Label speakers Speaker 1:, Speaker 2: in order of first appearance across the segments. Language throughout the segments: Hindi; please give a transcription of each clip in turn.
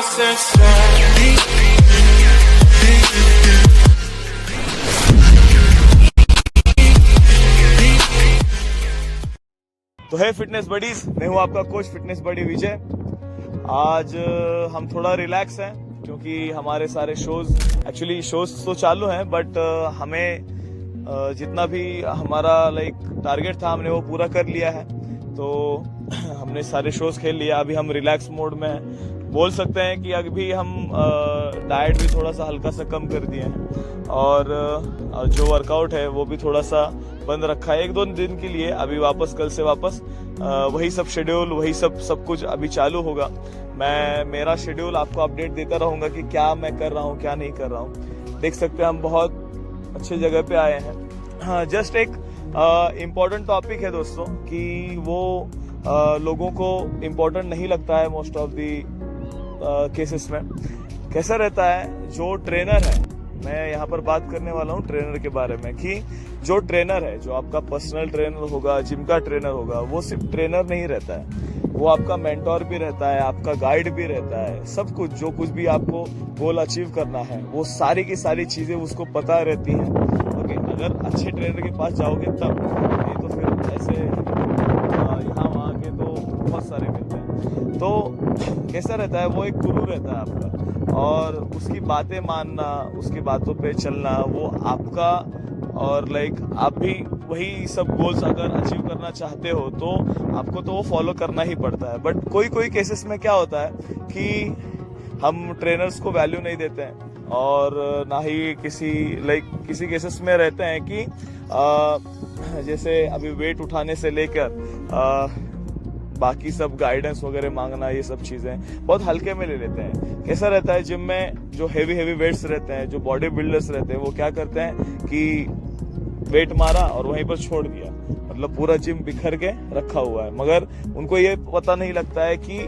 Speaker 1: तो है फिटनेस बडीज, मैं हूं आपका कोच फिटनेस बडी विजय। आज हम थोड़ा रिलैक्स हैं क्योंकि हमारे सारे एक्चुअली शोज तो चालू हैं, बट हमें जितना भी हमारा टारगेट था हमने वो पूरा कर लिया है। तो हमने सारे शोज खेल लिया, अभी हम रिलैक्स मोड में हैं। बोल सकते हैं कि अभी हम डाइट भी थोड़ा सा हल्का सा कम कर दिए हैं और जो वर्कआउट है वो भी थोड़ा सा बंद रखा है 1-2 दिन के लिए। अभी कल से वापस वही सब शेड्यूल, वही सब कुछ अभी चालू होगा। मैं मेरा शेड्यूल आपको अपडेट देता रहूंगा कि क्या मैं कर रहा हूँ, क्या नहीं कर रहा हूँ। देख सकते हैं हम बहुत अच्छे जगह पे आए हैं। हाँ, जस्ट एक इम्पोर्टेंट टॉपिक है दोस्तों कि वो लोगों को इम्पोर्टेंट नहीं लगता है मोस्ट ऑफ दी केसेस में। कैसा रहता है, जो ट्रेनर है, मैं यहाँ पर बात करने वाला हूँ ट्रेनर के बारे में, कि जो ट्रेनर है, जो आपका पर्सनल ट्रेनर होगा, जिम का ट्रेनर होगा, वो सिर्फ ट्रेनर नहीं रहता है, वो आपका मेंटोर भी रहता है, आपका गाइड भी रहता है। सब कुछ, जो कुछ भी आपको गोल अचीव करना है, वो सारी की सारी चीजें उसको पता रहती हैं। ओके, अगर अच्छे ट्रेनर के पास जाओगे तब, नहीं तो फिर ऐसे यहाँ वहाँ के तो बहुत सारे मिलते हैं। तो कैसा रहता है, वो एक गुरु रहता है आपका, और उसकी बातें मानना, उसकी बातों पे चलना, वो आपका, और आप भी वही सब गोल्स अगर अचीव करना चाहते हो तो आपको तो वो फॉलो करना ही पड़ता है। बट कोई केसेस में क्या होता है कि हम ट्रेनर्स को वैल्यू नहीं देते हैं, और ना ही किसी केसेस में रहते हैं कि जैसे अभी वेट उठाने से लेकर बाकी सब गाइडेंस वगैरह मांगना, ये सब चीजें बहुत हल्के में ले लेते हैं। कैसा रहता है, जिम में जो हेवी वेट्स रहते हैं, जो बॉडी बिल्डर्स रहते हैं, वो क्या करते हैं कि वेट मारा और वहीं पर छोड़ दिया, मतलब पूरा जिम बिखर के रखा हुआ है। मगर उनको ये पता नहीं लगता है कि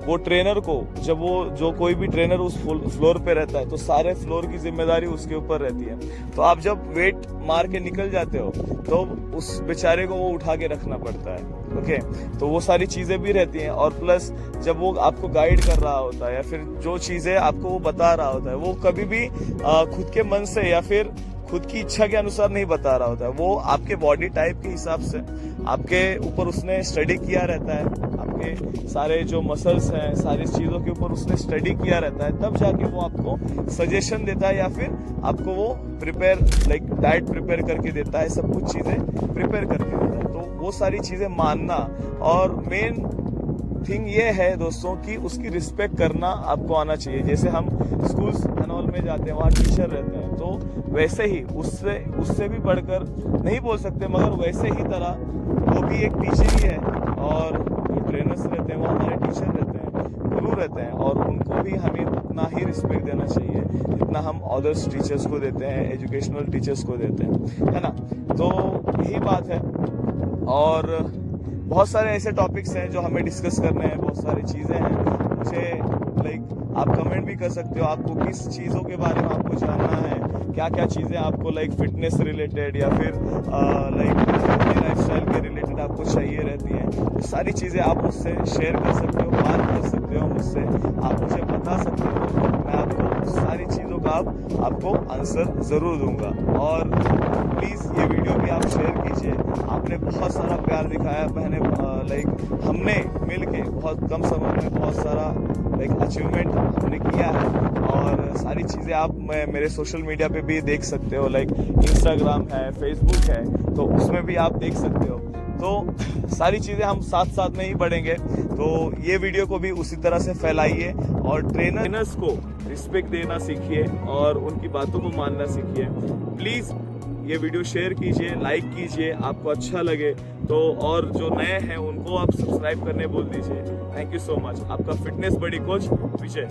Speaker 1: वो ट्रेनर को, जब जो कोई भी ट्रेनर उस फ्लोर पे रहता है तो सारे फ्लोर की जिम्मेदारी उसके ऊपर रहती है। तो आप जब वेट मार के निकल जाते हो तो उस बेचारे को वो उठा के रखना पड़ता है। ओके, तो वो सारी चीजें भी रहती हैं। और प्लस जब वो आपको गाइड कर रहा होता है या फिर जो चीजें आपको वो बता रहा होता है, वो कभी भी खुद के मन से या फिर खुद की इच्छा के अनुसार नहीं बता रहा होता है। वो आपके बॉडी टाइप के हिसाब से आपके ऊपर उसने स्टडी किया रहता है, आपके सारे जो मसल्स हैं, सारी चीजों के ऊपर उसने स्टडी किया रहता है, तब जाके वो आपको सजेशन देता है या फिर आपको वो डाइट प्रिपेयर करके देता है, सब कुछ चीजें प्रिपेयर करके देता है। तो वो सारी चीजें मानना, और मेन थिंग ये है दोस्तों कि उसकी रिस्पेक्ट करना आपको आना चाहिए। जैसे हम स्कूल्स एंड ऑल में जाते हैं, वहाँ टीचर रहते हैं, तो वैसे ही उससे भी बढ़कर नहीं बोल सकते, मगर वैसे ही तरह वो भी एक टीचर ही है, और जो ट्रेनर्स रहते हैं वो हमारे टीचर रहते हैं, गुरु रहते हैं, और उनको भी हमें उतना ही रिस्पेक्ट देना चाहिए जितना हम अदर्स टीचर्स को देते हैं, एजुकेशनल टीचर्स को देते हैं, है ना। तो यही बात है, और बहुत सारे ऐसे टॉपिक्स हैं जो हमें डिस्कस करने हैं, बहुत सारी चीजें हैं। मुझे आप कमेंट भी कर सकते हो, आपको किस चीज़ों के बारे में आपको जानना है, क्या क्या चीज़ें आपको फिटनेस रिलेटेड या फिर लाइफस्टाइल के रिलेटेड आपको चाहिए रहती हैं। वो सारी चीज़ें आप मुझसे शेयर कर सकते हो, बात कर सकते हो मुझसे, आप मुझे बता सकते हो, मैं आपको सारी चीज़ों का आपको आंसर ज़रूर दूंगा। और प्लीज़ ये वीडियो भी आप शेयर कीजिए। आपने बहुत सारा प्यार दिखाया, हमने मिलके बहुत कम समय में बहुत सारा अचीवमेंट हमने किया है, और सारी चीज़ें आप मेरे सोशल मीडिया पे भी देख सकते हो, इंस्टाग्राम है, फेसबुक है, तो उसमें भी आप देख सकते हो। तो सारी चीज़ें हम साथ साथ में ही बढ़ेंगे। तो ये वीडियो को भी उसी तरह से फैलाइए, और ट्रेनर्स को रिस्पेक्ट देना सीखिए और उनकी बातों को मानना सीखिए। प्लीज़ ये वीडियो शेयर कीजिए, लाइक कीजिए, आपको अच्छा लगे तो, और जो नए हैं उनको आप सब्सक्राइब करने बोल दीजिए। Thank you so much. आपका फिटनेस बडी कोच विजय।